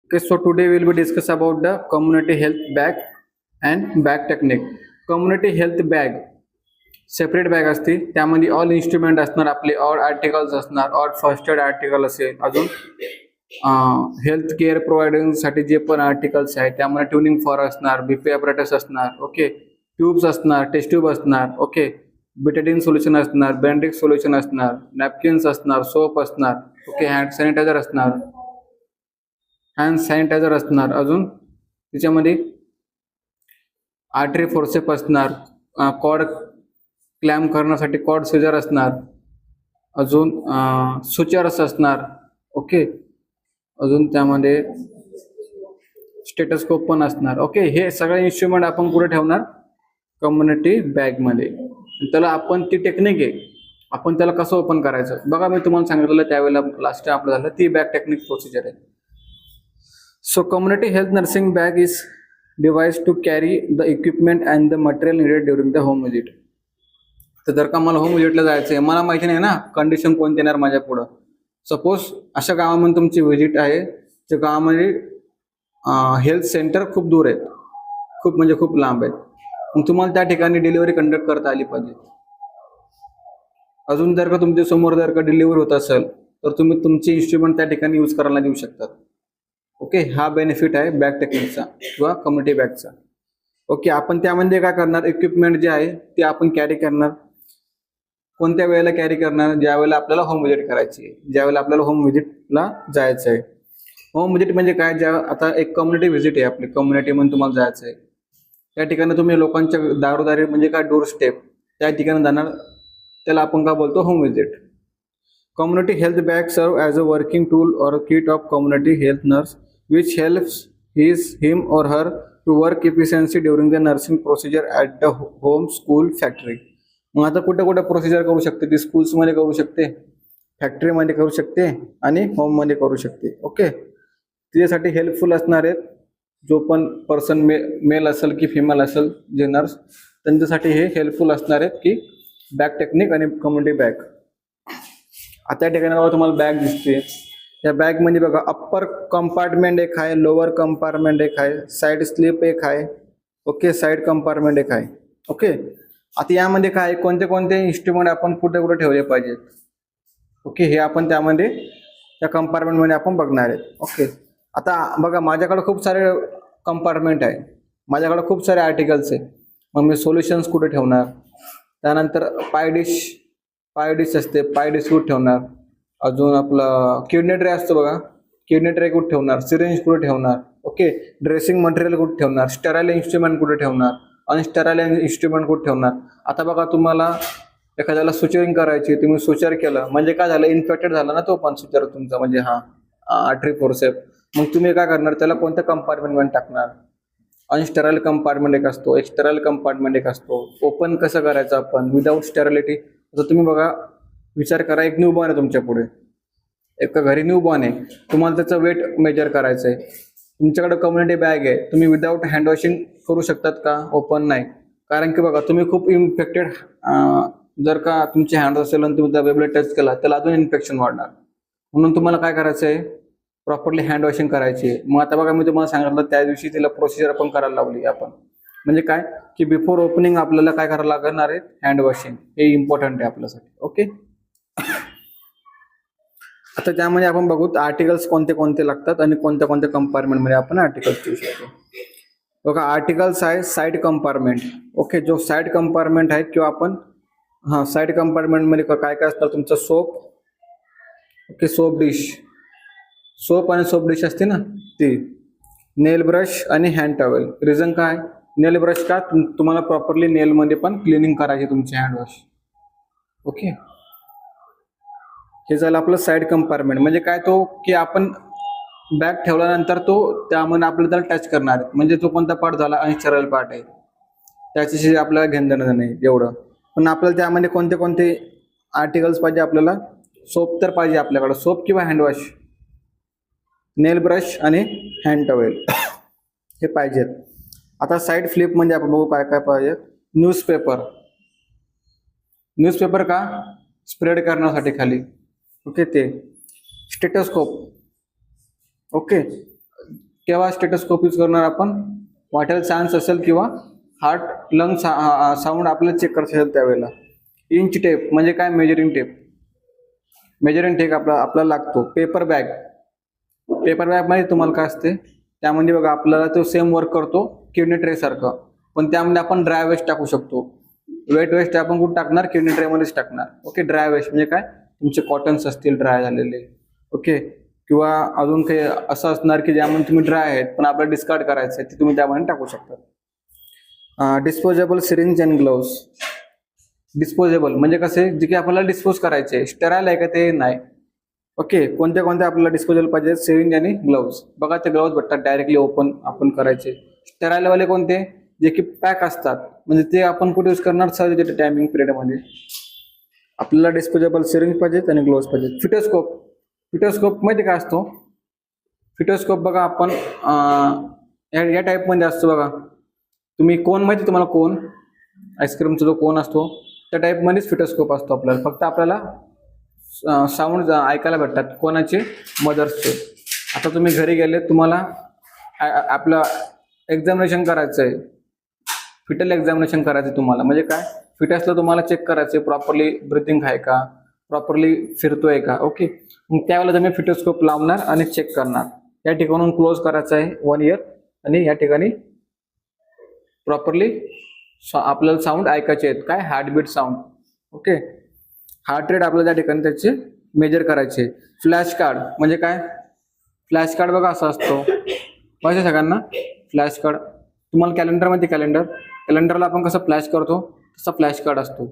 Okay, so today we'll be discuss about the community health bag and bag technique. Community health bag separate bag असते, त्यामध्ये all instrument असणार, आपले all articles असणार, all first aid article असेल, अजून health care प्रोव्हायडिंगसाठी जे पण articles आहेत त्यामध्ये ट्युनिंग फॉर असणार, बीपी ॲपरेटस असणार, ओके, ट्यूब्स असणार, टेस्ट ट्यूब असणार, ओके, बिटाडीन सोल्युशन असणार, बँडेज सोल्युशन असणार, नॅपकिन्स असणार, सोप असणार, ओके, हँड सॅनिटायझर असणार, अजून त्याच्यामध्ये आर्टरी फोर्सेप असणार, कॉर्ड क्लॅम्प करण्यासाठी कॉर्ड सीजर असणार, अजून सुचर्स असणार, ओके, अजून त्यामध्ये स्टेटस्कोप पण असणार, ओके. हे सगळे इन्स्ट्रुमेंट आपण कुठे ठेवणार? कम्युनिटी बॅगमध्ये. त्याला आपण ती टेक्निक आहे, आपण त्याला कसं ओपन करायचं बघा. मी तुम्हाला सांगितलेलं त्यावेळेला लास्ट टाइम आपलं झालं, ती बॅग टेक्निक प्रोसिजर आहे. So community health nursing bag is device to carry the equipment and the material needed during the home visit. तर जर का मला होम विजिटला जायचं आहे, मला माहिती नाही ना कंडिशन कोणती येणार माझ्या पुढं. सपोज अशा गावामध्ये तुमची व्हिजिट आहे, त्या गावामध्ये हेल्थ सेंटर खूप दूर आहेत, खूप म्हणजे खूप लांब आहेत, मग तुम्हाला त्या ठिकाणी डिलिव्हरी कंडक्ट करता आली पाहिजे. अजून जर का तुमच्या समोर जर का डिलिव्हरी होत असेल तर तुम्ही तुमचे इन्स्ट्रुमेंट त्या ठिकाणी यूज करायला देऊ शकतात. ओके, हा बेनिफिट आहे बॅग टेक्निकचा किंवा कम्युनिटी बॅगचा. ओके, आपण त्यामध्ये काय करणार? इक्विपमेंट जे आहे ते आपण कॅरी करणार. कोणत्या वेळेला कॅरी करणार? ज्या वेळेला आपल्याला होम व्हिजिट करायची आहे, ज्या वेळेला आपल्याला होम व्हिजिटला जायचं आहे. होम व्हिजिट म्हणजे काय? आता एक कम्युनिटी व्हिजिट आहे, आपली कम्युनिटीमध्ये तुम्हाला जायचं आहे, त्या ठिकाणी तुम्ही लोकांच्या दारोदारी म्हणजे काय डोर स्टेप त्या ठिकाणी जाणार, त्याला आपण काय बोलतो? Home visit. Community health bag serve as a working tool or a kit of community health nurse which helps him or her to work efficiently during the nursing procedure at the home, school, factory. मग आता कुठे कुठे procedure करू शकते ती? स्कूल्समध्ये करू शकते, फॅक्टरीमध्ये करू शकते आणि होममध्ये करू शकते. ओके, त्याच्यासाठी हेल्पफुल असणार आहेत. जो पण पर्सन मेल असेल की फिमेल असेल जे नर्स, त्यांच्यासाठी हे हेल्पफुल असणार आहेत की बॅग टेक्निक आणि कम्युनिटी बॅग. आता या ठिकाणी बघा तुम्हाला बॅग दिसते. या बॅग मध्ये बघा अप्पर कंपार्टमेंट एक आहे, लोअर कंपार्टमेंट एक आहे, साईड स्लिप एक आहे, ओके, साईड कंपार्टमेंट एक आहे. ओके, आता यामध्ये काय कोणते कोणते इन्स्ट्रुमेंट आपण कुठे कुठे ठेवले पाहिजेत, ओके, हे आपण त्यामध्ये त्या कंपार्टमेंट मध्ये आपण बघणार आहेत. ओके, आता बघा माझ्याकडे खूप सारे कंपार्टमेंट आहे, माझ्याकडे खूप सारे आर्टिकल्स आहे, मग मी सोल्युशन्स कुठे ठेवणार? त्यानंतर पाय डिश असते, पाय डिश कुठे ठेवणार? अजून आपलं किडनी ट्रे असतो बघा, किडनी ट्रे कुठे ठेवणार? सिरिंज कुठे ठेवणार? ओके, ड्रेसिंग मटेरियल कुठे ठेवणार? स्टेराइल इन्स्ट्रुमेंट कुठे ठेवणार? अनस्टेराइल इन्स्ट्रुमेंट कुठे ठेवणार? आता बघा तुम्हाला एखाद्याला सुचरिंग करायची, तुम्ही सुचर केलं म्हणजे काय झालं? इन्फेक्टेड झाला ना तो पण सुचर तुमचा, म्हणजे हा आर्टरी फोर्सेप. मग तुम्ही काय करणार? त्याला कोणत्या कंपार्टमेंटमध्ये टाकणार? अनस्टेराइल कंपार्टमेंट एक असतो, एक स्टेराइल कंपार्टमेंट एक असतो. ओपन कसं करायचं आपण विदाऊट स्टेरिलिटी? तर तुम्ही बघा, विचार करा, एक न्यूबॉर्न आहे तुमच्या पुढे, एका घरी न्यूबॉर्न आहे, तुम्हाला त्याचं वेट मेजर करायचं आहे, तुमच्याकडे कम्युनिटी बॅग आहे, तुम्ही विदाऊट हँड वॉशिंग करू शकतात का? ओपन नाही, कारण की बघा तुम्ही खूप इन्फेक्टेड, जर का तुमचे हँड असेल आणि तुम्ही त्या बेबीला टच केला त्याला अजून इन्फेक्शन वाढणार. म्हणून तुम्हाला काय करायचं आहे? प्रॉपरली हँड वॉशिंग करायची आहे. मग आता बघा मी तुम्हाला सांगितलं त्या दिवशी तिला प्रोसिजर आपण करायला लावली आपण, म्हणजे काय की बिफोर ओपनिंग आपल्याला काय करायला लागणार आहे? Hand washing. हे इम्पॉर्टंट आहे आपल्यासाठी. ओके, आता त्यामध्ये आपण बघू आर्टिकल्स कोणते कोणते लागतात आणि कोणत्या कोणत्या कंपार्टमेंटमध्ये आपण आर्टिकल्स ठेवू शकतो. बघा आर्टिकल्स आहे साईड कंपार्टमेंट. ओके, जो साईड कंपार्टमेंट आहे किंवा आपण साईड कंपार्टमेंटमध्ये काय काय असतं? तुमचं soap, okay, soap dish, soap आणि सोप डिश असते ना ती, नेल ब्रश आणि हँड टॉवेल. रिझन काय? नेल ब्रश का? तुम्हाला प्रॉपरली नेलमध्ये पण क्लिनिंग करायची तुमची हँड वॉश. ओके, हे झालं आपलं साईड कंपार्टमेंट. म्हणजे काय तो की आपण बॅग ठेवल्यानंतर तो त्यामध्ये आपल्याला त्याला टच करणार आहे, म्हणजे तो कोणता पार्ट झाला? अनस्टेराइल पार्ट आहे, त्याच्याशी आपल्याला घेणं देणं नाही एवढं. पण आपल्याला त्यामध्ये कोणते कोणते आर्टिकल्स पाहिजे? आपल्याला सोप तर पाहिजे, आपल्याकडे सोप किंवा हँडवॉश, नेल ब्रश आणि हँड टॉवेल हे पाहिजेत. आता साईड फ्लिप म्हणजे आपण बघू काय काय पाहिजे. न्यूजपेपर, न्यूजपेपर का? स्प्रेड करण्यासाठी खाली. ओके, ते स्टेटोस्कोप. ओके, केव्हा स्टेटस्कोप यूज करणार आपण? वाटेल चान्स असेल किंवा हार्ट लंग साऊंड आपल्याला चेक करायचं असेल त्यावेळेला. इंच टेप म्हणजे काय? Measuring tape. मेजरिंग टेप आपल्याला लागतो. पेपर बॅग मध्ये तुम्हाला काय असते? त्यामध्ये बघा आपल्याला तो सेम वर्क करतो किडनी ट्रे सारखं, पण त्यामध्ये आपण ड्राय वेस्ट टाकू शकतो. वेट वेस्ट आपण कुठे टाकणार? किडनी ट्रे मध्येच टाकणार. ओके. ड्राय वेस्ट म्हणजे काय? तुमचे कॉटन्स असतील ड्राय झालेले, ओके, किंवा अजून काही असं असणार की ज्यामध्ये तुम्ही ड्राय आहेत पण आपल्याला डिस्कार्ड करायचं आहे, ते तुम्ही त्यामध्ये टाकू शकता. Disposable syringe and gloves. Disposable म्हणजे कसे? जे की आपल्याला डिस्पोज करायचे. स्टेराईल आहे का ते? नाही. ओके. कोणत्या आपल्याला डिस्पोजेबल पाहिजे? सिरिंज आणि ग्लोव्स. बघा ते ग्लोव्स भेटतात डायरेक्टली ओपन आपण करायचे. स्टेराईल वाले कोणते? जे की पॅक असतात, म्हणजे ते आपण कुठे यूज करणार? सर्जरी टायमिंग पिरियड मध्ये. आपल्याला डिस्पोजेबल सिरिंज पाहिजेत आणि ग्लोव्स पाहिजेत. फिटोस्कोप माहिती काय असतो? फिटोस्कोप बघा आपण या टाईप मध्ये असतो बघा. तुम्ही कोन माहिती तुम्हाला? कोन आईस्क्रीमचा जो कोन असतो त्या टाईप मध्येच फिटोस्कोप असतो आपल्याला. फक्त आपल्याला साऊंड ऐकायला भेटतात. कोणाचे? मदर्सचे. आता तुम्ही घरी गेले, तुम्हाला आपलं एक्झामिनेशन करायचं आहे, फिटल एक्झामिनेशन करायचं तुम्हाला. म्हणजे काय? फिटसला तुम्हाला चेक करायचं प्रॉपरली ब्रिथिंग आहे का, प्रॉपरली फिरतोय का. ओके. मग त्यावेळेला तुम्ही फिटोस्कोप लावणार आणि चेक करणार. या ठिकाणून क्लोज करायचं आहे 1 इयर आणि या ठिकाणी प्रॉपरली आपल्याला साऊंड ऐकायचे आहेत. काय? Heartbeat sound. Okay. Heart rate आपल्याला त्या ठिकाणी त्याचे मेजर करायचे. फ्लॅश कार्ड म्हणजे काय? फ्लॅश कार्ड बघा असा असतो, माहिती सगळ्यांना? फ्लॅश कार्ड तुम्हाला कॅलेंडरमध्ये कॅलेंडरला आपण कसं फ्लॅश करतो तसा फ्लॅश कार्ड असतो.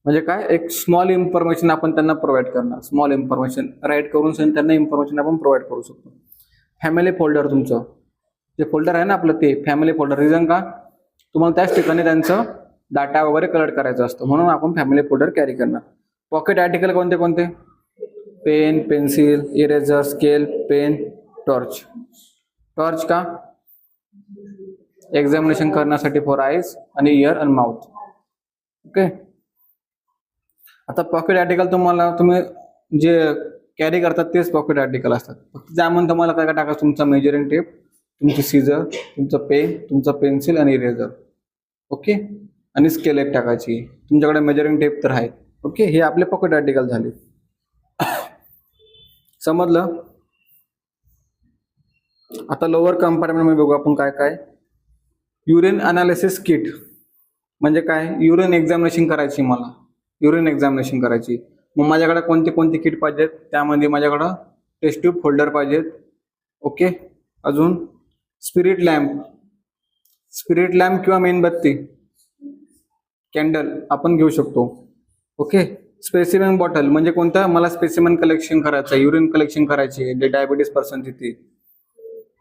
म्हणजे काय? एक स्मॉल इन्फॉर्मेशन आपण त्यांना प्रोव्हाइड करणार. स्मॉल इन्फॉर्मेशन राईट करून त्यांना इन्फॉर्मेशन आपण प्रोव्हाइड करू शकतो. फॅमिली फोल्डर, तुमचं जे फोल्डर आहे ना आपलं, ते फॅमिली फोल्डर. रिझन का? तुम्हाला त्याच ठिकाणी त्यांचं डाटा वगैरे कलेक्ट करायचं असतं, म्हणून आपण फॅमिली फोल्डर कॅरी करणार. पॉकेट आर्टिकल कोणते? Pen, pencil, eraser, scale, pen, torch. Torch का? एक्झामिनेशन करण्यासाठी फॉर आईज आणि इयर अँड माउथ. ओके. आता पॉकेट आर्टिकल तुम्ही जे कॅरी करतात तेच पॉकेट आर्टिकल असतात. फक्त त्यामध्ये तुम्हाला काय काय टाकायचं? तुमचा मेजरिंग टेप, तुमची सीझर, तुमचं पेन, तुमचं पेन्सिल आणि इरेझर. ओके. आणि स्केल एक टाकायची. तुमच्याकडे मेजरिंग टेप तर आहे. ओके. हे आपले पॉकेट आर्टिकल झाले. समजलं? आता लोअर कंपार्टमेंट मध्ये बघू आपण काय काय. युरिन अनालिसिस किट म्हणजे काय? युरिन एक्झामिनेशन करायची मला. युरिन एक्झामिनेशन करायची. मग माझ्याकडे कोणते किट पाहिजेत? त्यामध्ये माझ्याकडं टेस्ट ट्यूब फोल्डर पाहिजेत. ओके. अजून स्पिरिट लॅम्प किंवा मेणबत्ती, कॅन्डल आपण घेऊ शकतो. ओके. स्पेसिमेन बॉटल म्हणजे कोणता? मला स्पेसिमेन कलेक्शन करायचं आहे, युरिन कलेक्शन करायची आहे, जे डायबिटीस पर्सनची ती.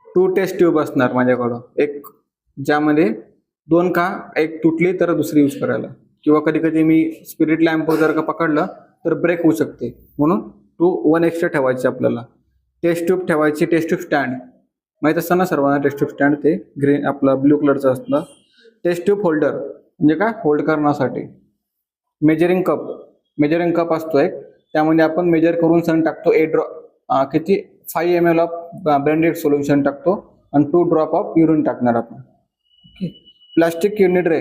2 टेस्ट ट्यूब असणार माझ्याकडं. एक ज्यामध्ये 2 का? एक तुटली तर दुसरी यूज करायला, किंवा कधी कधी मी स्पिरिट लॅम्प जर का पकडलं तर ब्रेक होऊ शकते, म्हणून 1 एक्स्ट्रा ठेवायची आपल्याला. टेस्ट ट्यूब ठेवायची. टेस्ट ट्यूब स्टँड माहीत असतं ना सर्वांना? टेस्ट ट्यूब स्टँड ते ग्रीन आपलं ब्ल्यू कलरचं असतं. टेस्ट ट्यूब होल्डर म्हणजे काय? होल्ड करण्यासाठी. मेजरिंग कप असतो एक, त्यामध्ये आपण मेजर करून सण टाकतो. 8 ड्रॉप किती? 5 ml ऑफ ब्लेंडेड सोल्युशन टाकतो आणि 2 ड्रॉप ऑफ युरिन टाकणार आपण. ओके. प्लास्टिक किडनी ट्रे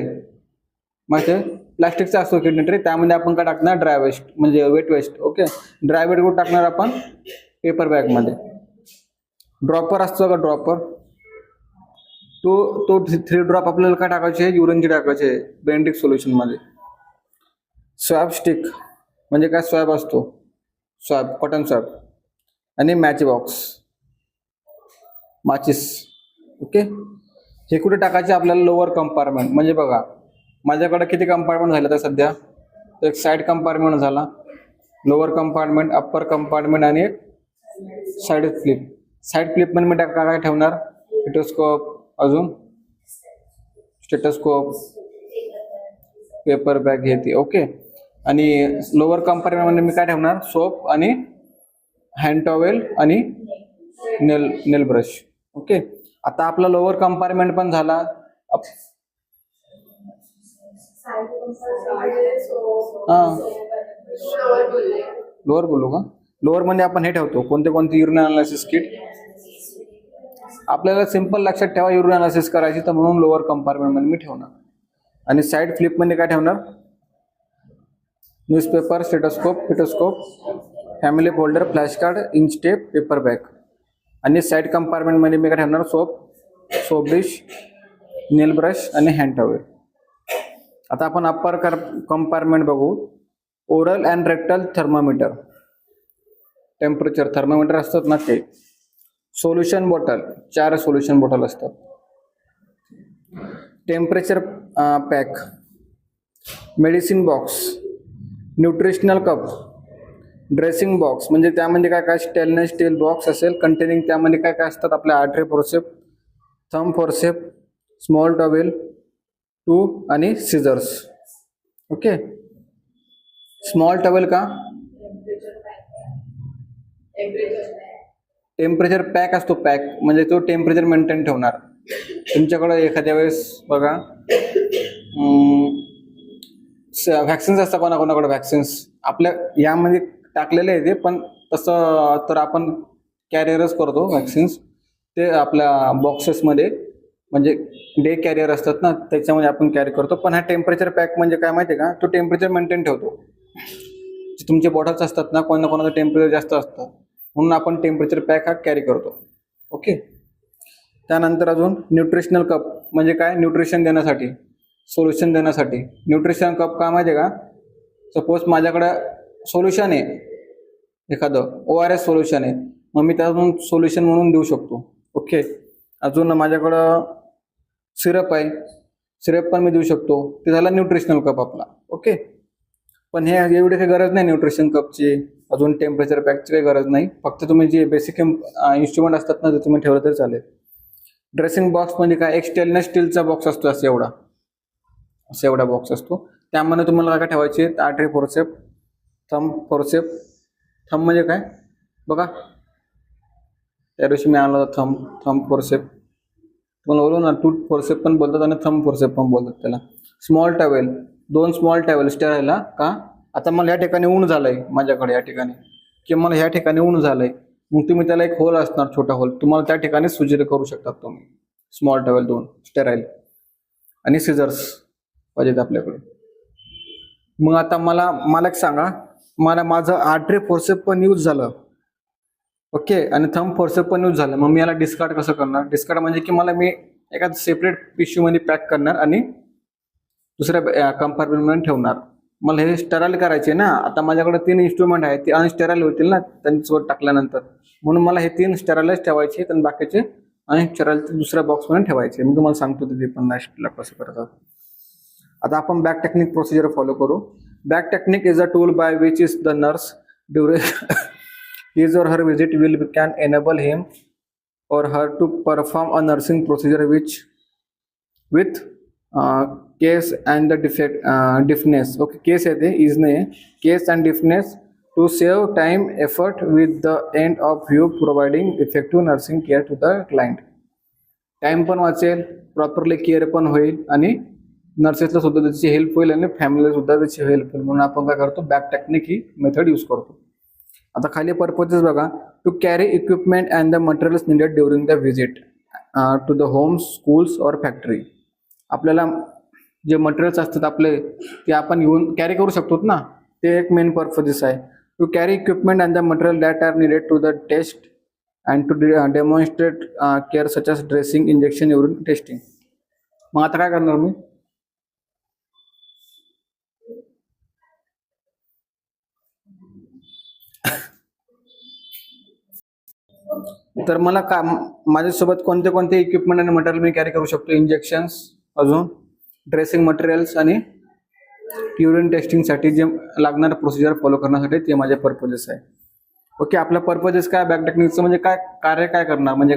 माहिती आहे? प्लास्टिकचा असतो किडनी ट्रे. त्यामध्ये आपण काय टाकणार? ड्राय वेस्ट म्हणजे wet waste. Okay. Dry wet कुठे टाकणार आपण? पेपर बॅग मध्ये. ड्रॉपर असतो का? ड्रॉपर तो 3 ड्रॉप आपल्याला काय टाकायचे? युरिनचे टाकायचे ब्लेंडेड सोल्युशन मध्ये. स्वॅब स्टिक म्हणजे काय? स्वॅब असतो, स्वॅब, कॉटन स्वॅब. आणि मॅच बॉक्स, माचिस. ओके. हे कुठे टाकायचे? आपल्याला लोअर कंपार्टमेंट. म्हणजे बघा माझ्याकडे किती कंपार्टमेंट झाले तर सध्या? एक साईड कंपार्टमेंट झाला, लोअर कंपार्टमेंट, अप्पर कंपार्टमेंट आणि एक साईड फ्लिप. साईड फ्लिप मध्ये मी काय ठेवणार? स्टेटोस्कोप, अजून स्टेटोस्कोप, पेपर बॅग घेते. ओके. आणि लोअर कंपार्टमेंट मध्ये मी काय ठेवणार? सोप आणि हँड टॉवेल आणि नेल ब्रश. ओके. आता आपला लोअर कंपार्टमेंट पण झाला. लोअर बोलू का? लोअर मध्ये आपण हे ठेवतो कोणते युरिन अनालिसिस किट. आपल्याला सिंपल लक्षात ठेवा युरिन अनालिसिस करायची, तर म्हणून लोअर कंपार्टमेंटमध्ये मी ठेवणार. आणि साईड फ्लिपमध्ये काय ठेवणार, newspaper, stethoscope, family folder, flash card, inch tape, paper bag. आणि साईड कंपार्टमेंटमध्ये मी काय ठेवणार, सोप डिश, नेल ब्रश आणि हँड टॉवेल. आता आपण अप्पर कंपार्टमेंट बघू. Oral and rectal thermometer, temperature thermometer असतात ना ते. सोल्युशन बॉटल, 4 सोल्युशन बॉटल असतात. Temperature pack, medicine box, nutritional cup, dressing box म्हणजे त्यामध्ये काय काय स्टेनलेस स्टील बॉक्स असेल कंटेनिंग, त्यामध्ये काय काय असतात आपल्या artery forceps, thumb forceps, small towel, two आणि सिझर्स. ओके, स्मॉल टॉवेल का, टेम्परेचर पॅक असतो, पॅक म्हणजे तो टेम्परेचर मेंटेन ठेवणार. तुमच्याकडे एखाद्या वेळेस बघा व्हॅक्सिन्स असतात, कोणाकोणाकडे व्हॅक्सिन्स आपल्या यामध्ये टाकलेले आहे ते, पण तसं तर आपण कॅरियरच करतो व्हॅक्सिन्स, ते आपल्या बॉक्सेसमध्ये म्हणजे डे कॅरियर असतात ना, त्याच्यामध्ये आपण कॅरी करतो. पण हा टेम्परेचर पॅक म्हणजे काय माहिती आहे का, तो टेम्परेचर मेंटेन ठेवतो. तुमचे बॉटल्स असतात ना, कोणाचं टेम्परेचर जास्त असतं, म्हणून आपण टेम्परेचर पॅक हा कॅरी करतो. ओके, त्यानंतर अजून न्यूट्रिशनल कप म्हणजे काय, न्यूट्रिशन देण्यासाठी, सोल्युशन देण्यासाठी. न्यूट्रिशन कप का माहिती आहे का, सपोज माझ्याकडं सोल्युशन आहे एखादं ORS सोल्युशन आहे, मग मी त्यातून सोल्युशन म्हणून देऊ शकतो. ओके, अजून माझ्याकडं सिरप आहे, सिरप पण मी देऊ शकतो, ते झाला न्यूट्रिशनल कप आपला. ओके, पण हे एवढी काही गरज नाही न्यूट्रिशन कपची, अजून टेम्परेचर पॅकची काही गरज नाही. फक्त तुम्ही जे बेसिक इन्स्ट्रुमेंट असतात ना ते तुम्ही ठेवलं तरी चालेल. ड्रेसिंग बॉक्स म्हणजे काय, एक स्टेनलेस स्टीलचा बॉक्स असतो, असं एवढा बॉक्स असतो. त्यामध्ये तुम्हाला काय ठेवायचे, artery forceps, thumb forceps. Thumb म्हणजे काय बघा, त्या दिवशी मी आणलं होतं थंब फोर्सेप, तुम्हाला बोलू ना, टूथ फोर्सेप पण बोलतात आणि थंब फोर्सेप पण बोलतात त्याला. स्मॉल टॉवेल, 2 स्मॉल टॉवेल स्टेरायला का, आता मला या ठिकाणी ऊन झालंय माझ्याकडे या ठिकाणी, किंवा मला ह्या ठिकाणी ऊन झालंय, मग तुम्ही त्याला एक होल असणार, छोटा होल, तुम्हाला त्या ठिकाणी सुजरी करू शकतात तुम्ही. स्मॉल टॉवेल 2 स्टेराईल आणि सिझर्स पाहिजेत आपल्याकडे. मग आता मला एक सांगा, माझं आर्टरी फोर्सेप पण यूज झालं, ओके, आणि थंब फोर्सेप पण यूज झालं, मग मी याला डिस्कार्ड कसं करणार. डिस्कार्ड म्हणजे की मी एका सेपरेट पिशवीमध्ये पॅक करणार आणि दुसऱ्या कंपार्टमेंटमध्ये ठेवणार. मला हे स्टेराईल करायचे ना, आता माझ्याकडे 3 इन्स्ट्रुमेंट आहेत, ते अनस्टेराईल होतील ना त्यांच्यासोबत टाकल्यानंतर, म्हणून मला हे 3 स्टेराईलच ठेवायचे आणि बाकीचे अनस्टेराईल दुसऱ्या बॉक्समध्ये ठेवायचे. मी तुम्हाला सांगतो ते पण नेक्स्टला कसं करतात. आता आपण बॅक टेक्निक प्रोसिजर फॉलो करू. Back technique is a tool by which is the nurse during his or her visit can enable him or her to perform a nursing procedure with case and the deafness. Okay, case है is नहीं, case and deafness to save time effort with the end of view providing effective nursing care to the client. Time पण वाचेल, properly care पण होईल आणि नर्सेसला सुद्धा त्याची help होईल आणि फॅमिलीला सुद्धा त्याची हेल्प होईल, म्हणून आपण काय करतो, बॅक टेक्निक ही मेथड यूज करतो. आता खाली पर्पजेस बघा, to carry equipment and the materials needed during the visit to the homes, schools or factory. आपल्याला जे मटेरियल्स असतात आपले ते आपण घेऊन कॅरी करू शकतो ना, ते एक मेन पर्पजेस आहे. To carry equipment and the material that are needed to the test and to demonstrate care such as dressing, injection, urine testing. मग आता काय करणार मी, तर मला माझ्यासोबत कोणते इक्विपमेंट आणि मटेरियल मी कॅरी करू शकतो, इंजेक्शन्स, अजून ड्रेसिंग मटेरियल्स आणि युरिन टेस्टिंगसाठी जे लागणार प्रोसिजर फॉलो करण्यासाठी, ते माझे पर्पजेस आहे. ओके, आपला पर्पजेस काय, बॅक टेक्निकचं म्हणजे काय, कार्य काय करणार, म्हणजे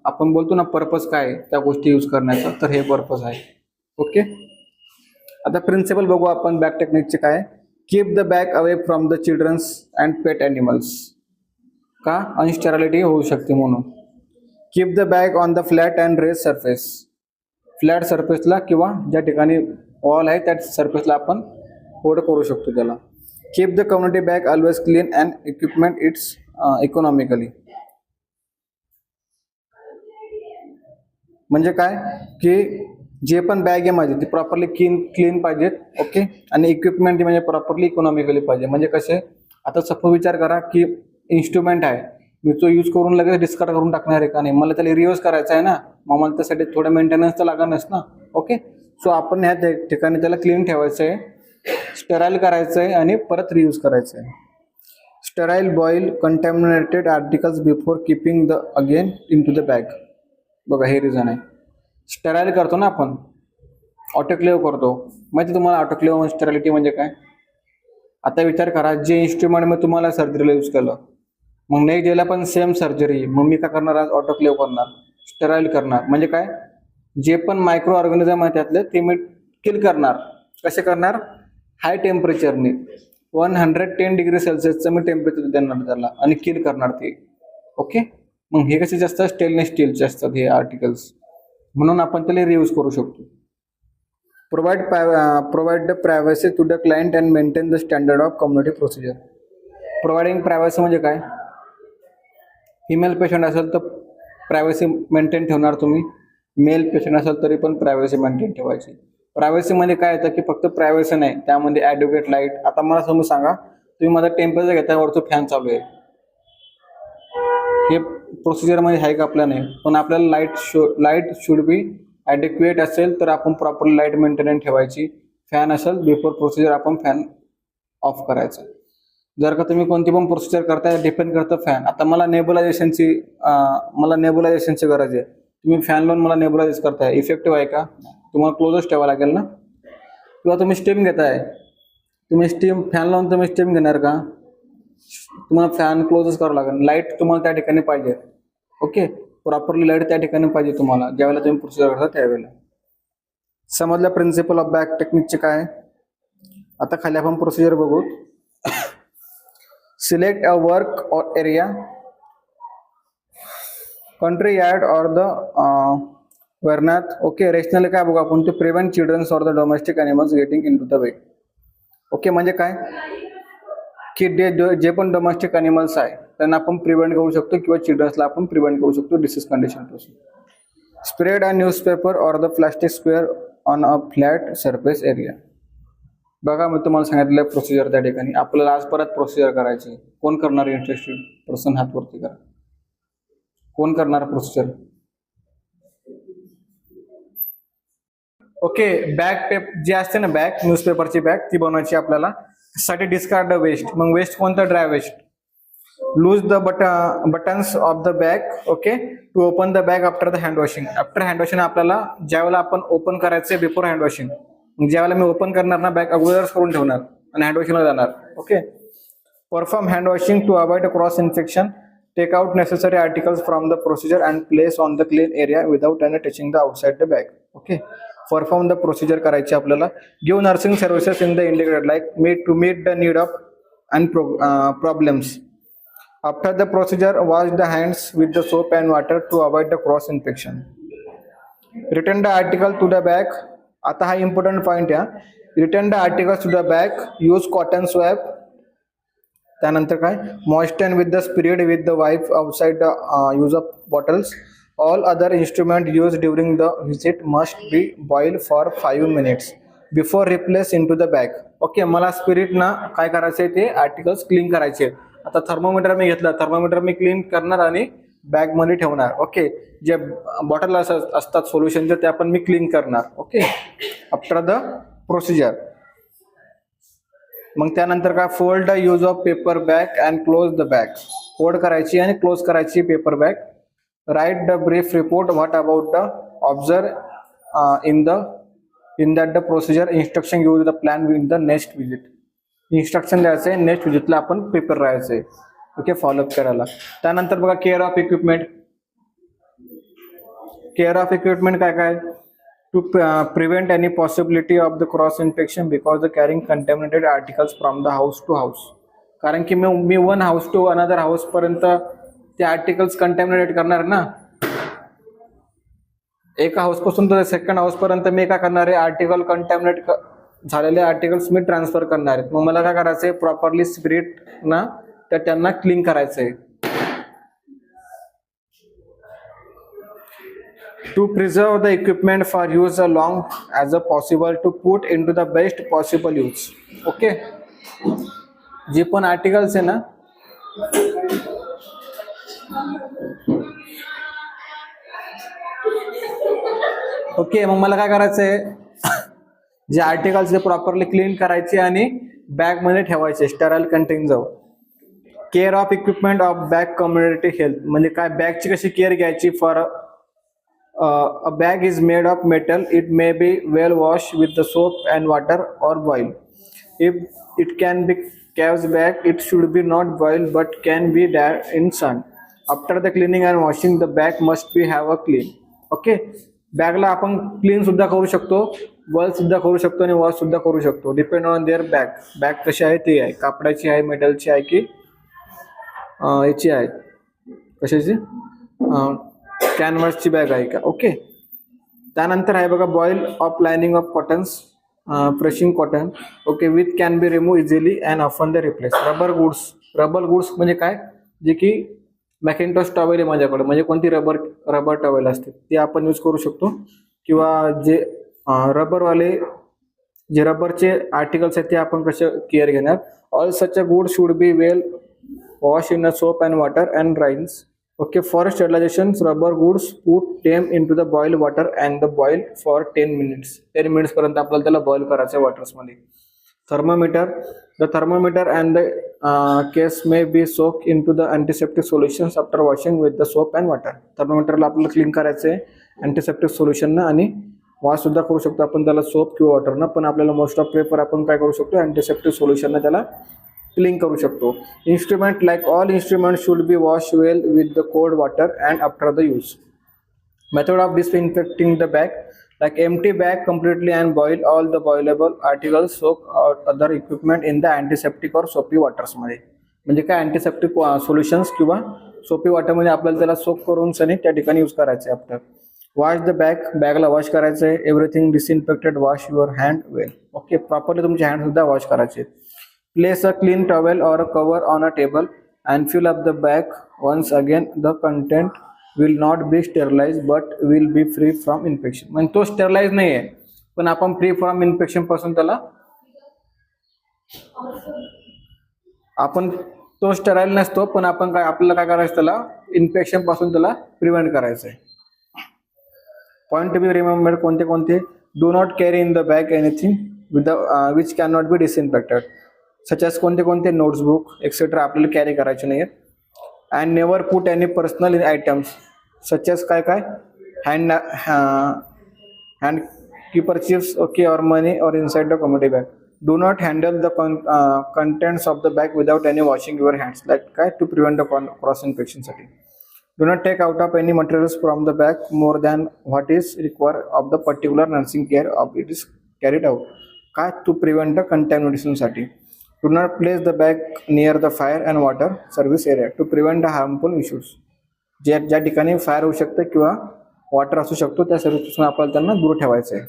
आपण बोलतो ना पर्पज काय त्या गोष्टी यूज करण्याचा, तर हे पर्पज आहे. ओके, आता प्रिन्सिपल बघू आपण बॅक टेक्निकचे काय. Keep the bag away from the childrens and pet animals, का अनस्टेरिलिटी होऊ शकते म्हणून. Keep the bag on the flat and raise surface, flat सरफेसला किंवा ज्या ठिकाणी वॉल आहे त्या सरफेसला आपण होल्ड करू शकतो त्याला. Keep the community bag always clean and equipment it's economically. म्हणजे काय की जे पण बॅग आहे माझी ती प्रॉपरली क्लीन पाहिजेत. ओके, आणि इक्विपमेंट म्हणजे प्रॉपरली इकॉनॉमिकली पाहिजे. म्हणजे कसे, आता सपोज विचार करा की इन्स्ट्रुमेंट आहे, मी तो यूज करून लगेच डिस्कार्ड करून टाकणार आहे का नाही, मला त्याला रियूज करायचा आहे ना, मग मला त्यासाठी थोडं मेंटेनन्स तर लागणारच ना. ओके, सो आपण ह्या ठिकाणी त्याला क्लीन ठेवायचं आहे, स्टेराईल करायचं आहे आणि परत रियूज करायचं आहे. Sterile boil contaminated articles before keeping the again in to the bag. बघा हे रिझन आहे. स्टेराईल करतो ना आपण, ऑटोक्लेव्ह करतो. माहिती तुम्हाला ऑटोक्लेव्ह स्टेरिलिटी म्हणजे काय? आता विचार करा, जे इन्स्ट्रुमेंट मी तुम्हाला सर्जरीला यूज केलं, मग नेक्स्ट डेला पण सेम सर्जरी, मग मी काय करणार, आज ऑटोक्लेव्ह करणार, स्टेराईल करणार. म्हणजे काय, जे पण मायक्रो ऑर्गॅनिझम आहे त्यातले ते मी किल करणार. कसे करणार? हाय टेम्परेचरने 110 डिग्री सेल्सिअसचं मी टेम्परेचर देणार त्याला आणि किल करणार ते. ओके, मग हे कसे असतात? स्टेनलेस स्टीलचे असतात हे आर्टिकल्स, म्हणून आपण त्याला रियूज करू शकतो. Provide the privacy to the client and maintain the standard of community procedure. Providing privacy म्हणजे काय? फिमेल पेशंट असेल तर प्रायव्हसी मेंटेन ठेवणार तुम्ही, मेल पेशंट असेल तरी पण प्रायव्हसी मेंटेन ठेवायची. प्रायव्हसी मध्ये काय येतं की फक्त प्रायव्हसी नाही, त्यामध्ये ॲडव्होकेट लाईट. आता मला समजून सांगा, तुम्ही माझा टेम्परेचर घेता, वरतो फॅन चालू आहे, हे प्रोसिजरमध्ये आहे का? आपल्या नाही, पण आपल्याला लाईट शुड बी ॲडिक्वेट असेल तर आपण प्रॉपरली लाईट मेंटेन ठेवायची. फॅन असेल बिफोर प्रोसिजर आपण फॅन ऑफ करायचं. जर का तुम्ही कोणती पण प्रोसिजर करताय, डिपेंड करतं फॅन. आता मला नेबुलायझेशनची गरज आहे, तुम्ही फॅन लावून मला नेबुलायझ करताय, इफेक्टिव्ह आहे का? तुम्हाला क्लोजच ठेवावं लागेल ना. किंवा तुम्ही स्टीम घेताय, फॅन लावून तुम्ही स्टीम घेणार का? तुम्हाला फॅन क्लोजच करावं लागेल. लाईट तुम्हाला त्या ठिकाणी पाहिजे. ओके, प्रॉपरली लाईट त्या ठिकाणी पाहिजे तुम्हाला ज्यावेळेला तुम्ही प्रोसिजर करता त्यावेळेला. समजलं प्रिन्सिपल ऑफ बॅक टेक्निकचे काय? आता खाली आपण प्रोसिजर बघू. Select a work or area, country yard or the veranda. Okay, rationally काय बघू आपण, to prevent childrens or the domestic animals getting in to the way. Okay, म्हणजे काय की जे पण डोमेस्टिक अॅनिमल्स आहे त्यांना आपण प्रिव्हेंट करू शकतो किंवा चिल्ड्रन्सला आपण प्रिव्हेंट करू शकतो डिसीज कंडिशन पासून. स्प्रेड अ न्यूजपेपर और the plastic square on a flat surface area. बघा मी तुम्हाला सांगितलं प्रोसिजर त्या ठिकाणी. आपल्याला आज परत प्रोसिजर करायची. कोण करणार? इंटरेस्टेड पर्सन हात वरती करा. कोण करणार प्रोसिजर? ओके, बॅग जी असते ना, बॅग न्यूजपेपरची बॅग, ती बनवायची आपल्याला. साठी डिस्कार्ड द वेस्ट. मग वेस्ट कोणतं? Dry waste. Loose the buttons of the bag. Okay, to open the bag after the hand washing. After hand washing आपल्याला ज्यावेळेला आपण ओपन करायचं बिफोर हँड वॉशिंग, मग ज्यावेळेला मी ओपन करणार ना बॅग, अगोदरच करून ठेवणार आणि हँड वॉशिंगला जाणार. Okay, perform hand washing to avoid cross infection. Take out necessary articles from the procedure and place on the clean area without any touching the outside the bag. Okay, perform the procedure करायची आपल्याला. Give nursing services in the indicated like meet the need of and problems. After the procedure wash the hands with the soap and water to avoid the cross infection. Return the article to the bag. आता हा important point आहे. Return the articles to the bag. Use cotton swab. त्यानंतर काय? Moisture with the spirit with the wipe outside the use of bottles. All other instrument used during the visit must be boiled for 5 minutes before replace into the bag. Okay, मला spirit ना काय करायचंय ते articles clean करायचे. आता thermometer मी घेतला, thermometer मी clean करणार आणि बॅग मध्ये ठेवणार. ओके, जे बॉटल असतात सोल्युशनचे ते आपण मी क्लीन करणार. Okay, after the procedure. मग त्यानंतर काय? Fold the use of paper bag and close the bag. Fold करायची आणि क्लोज करायची paper bag. Write the brief report what about the observe in that the procedure instruction use the plan with the next visit. Instruction द्यायचे, next विजिटला आपण prepare राहायचंय. Okay, follow up करायला. त्यानंतर बघा care of equipment. Care of equipment काय काय? To prevent any possibility of the cross infection because the caring contaminated articles from the house to house. कारण की मी one house to another house पर्यंत ते आर्टिकल्स कंटॅमिनेट करणार ना. एका हाऊस पासून तर सेकंड हाऊस पर्यंत मी काय करणार आहे? आर्टिकल कंटॅमिनेट झालेले आर्टिकल्स मी ट्रान्सफर करणार आहेत. मग मला काय करायचंय? प्रॉपरली स्पिरिट ना त्यांना क्लीन करायचंय. To preserve the equipment for use as long as possible to put into the best possible use. Okay, जे पण आर्टिकल्स आहे ना, ओके, मग मला काय करायचं आहे, जे आर्टिकल्स प्रॉपरली क्लीन करायचे आणि बॅग मध्ये ठेवायचे स्टराइल कंटेन जाऊ. Care of equipment of bag community health म्हणजे काय, बॅगची कशी केअर घ्यायची. For a bag is made of metal, it may be well wash with the soap and water और boil. If it can be canvas bag, it should be not boil but can be dry in sun. After the cleaning and washing the bag must be have a clean. Okay, बॅगला आपण clean सुद्धा करू शकतो, boil सुद्धा करू शकतो आणि wash सुद्धा करू शकतो, depend on their bag. Bag कशी आहे ते आहे, कापडाची आहे, मेटलची आहे की याची आहे, कशाची, कॅनव्हासची बॅग आहे का. ओके, त्यानंतर आहे बघा boil of lining of cottons, freshing cotton. Okay, with can be remove easily and often the replace. Rubber goods, rubber goods म्हणजे काय, जे की मॅकिंटॉश टॉवेल आहे माझ्याकडे, म्हणजे कोणती रबर टॉवेल असते ते आपण यूज करू शकतो. किंवा जे रबरवाले जे रबरचे आर्टिकल्स आहेत ते आपण कसे केअर घेणार. All such a good should be well wash in a soap and water and drains. Okay, for sterilisation rubber goods put them in to the boil water and the boil for 10 minutes. 10 minutes पर्यंत आपल्याला त्याला boil करायचं आहे वॉटर्समध्ये. Thermometer, the thermometer and the case may be soak in to the antiseptic solutions after washing with the soap and water. थर्मोमीटरला आपल्याला clean करायचं आहे अँटीसेप्टिक सोल्युशननं आणि वॉश सुद्धा करू शकतो आपण त्याला सोप किंवा वॉटरनं, पण आपल्याला मोस्ट ऑफ प्रेफर आपण काय करू शकतो, अँटीसेप्टिक सोल्युशननं त्याला क्लीन करू शकतो. Instrument, like all instrument should be wash well with the cold water and after the use. Method of disinfecting the bag, like empty bag completely and boil all the boilable articles, soak or other equipment in the antiseptic or soapy waters मध्ये. म्हणजे काय, antiseptic solutions किंवा सोपी वॉटरमध्ये आपल्याला त्याला soap करून सनी त्या ठिकाणी यूज करायचं आहे. आफ्टर वॉश द बॅग, बॅगला वॉश करायचं आहे. Everything disinfected, wash your hand well. Okay, properly तुमचे हँड सुद्धा वॉश करायचे. Place a clean towel or a cover on a table and fill up the bag once again. The content will not be sterilized but will be free from infection. म्हणजे तो sterilise नाही आहे, पण आपण free from infection पासून त्याला, आपण तो स्टेराइल नसतो पण आपण काय, आपल्याला काय करायचं, त्याला इन्फेक्शन पासून त्याला प्रिव्हेंट करायचं आहे. पॉइंट टू बी रिमेंबर्ड कोणते कोणते. Do not carry in the bag anything with which can not be disinfected, such as कोणते कोणते नोट्सबुक एक्सेट्रा आपल्याला कॅरी करायचे नाही आहेत. And never put any personal items such as काय काय, हँड कीपरचिप्स, ओके, और मनी और inside the community bag. Do not handle the contents of the bag without any washing your hands, like काय, टू प्रिव्हेंट द क्रॉस इन्फेक्शनसाठी. Do not take out of any materials from the bag more than what is required of the particular nursing care of it is carried out, काय, to prevent the कंटॅमिनेशनसाठी. Do not place the bag near the fire and water service area to prevent the harmful issues. ज्या ठिकाणी fire होऊ शकतं किंवा water असू शकतो त्या सर्विसपासून आपल्याला त्यांना दूर ठेवायचं आहे.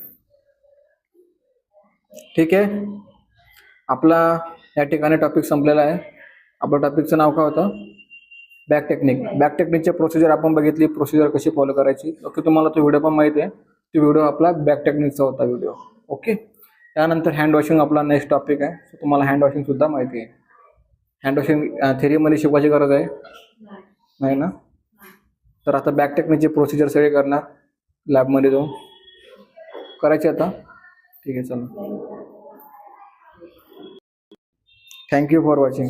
ठीक आहे, आपला या ठिकाणी टॉपिक संपलेला आहे. आपल्या टॉपिकचं नाव काय होतं, बॅग टेक्निक. बॅग टेक्निकची प्रोसिजर आपण बघितली, प्रोसिजर कशी फॉलो करायची. ओके, तुम्हाला तो व्हिडिओ पण माहिती आहे, तो व्हिडिओ आपला बॅग टेक्निकचा होता व्हिडिओ. ओके, त्यानंतर हँड वॉशिंग आपला नेक्स्ट टॉपिक आहे. सो तुम्हाला हँड वॉशिंग सुद्धा माहिती आहे. हँड वॉशिंग थेरीमध्ये शिकवायची गरज आहे नाही ना. तर आता बॅग टेक्निकची प्रोसिजर सगळे करणार लॅबमध्ये जाऊन करायची आता. ठीक आहे, चला, थँक्यू फॉर वॉचिंग.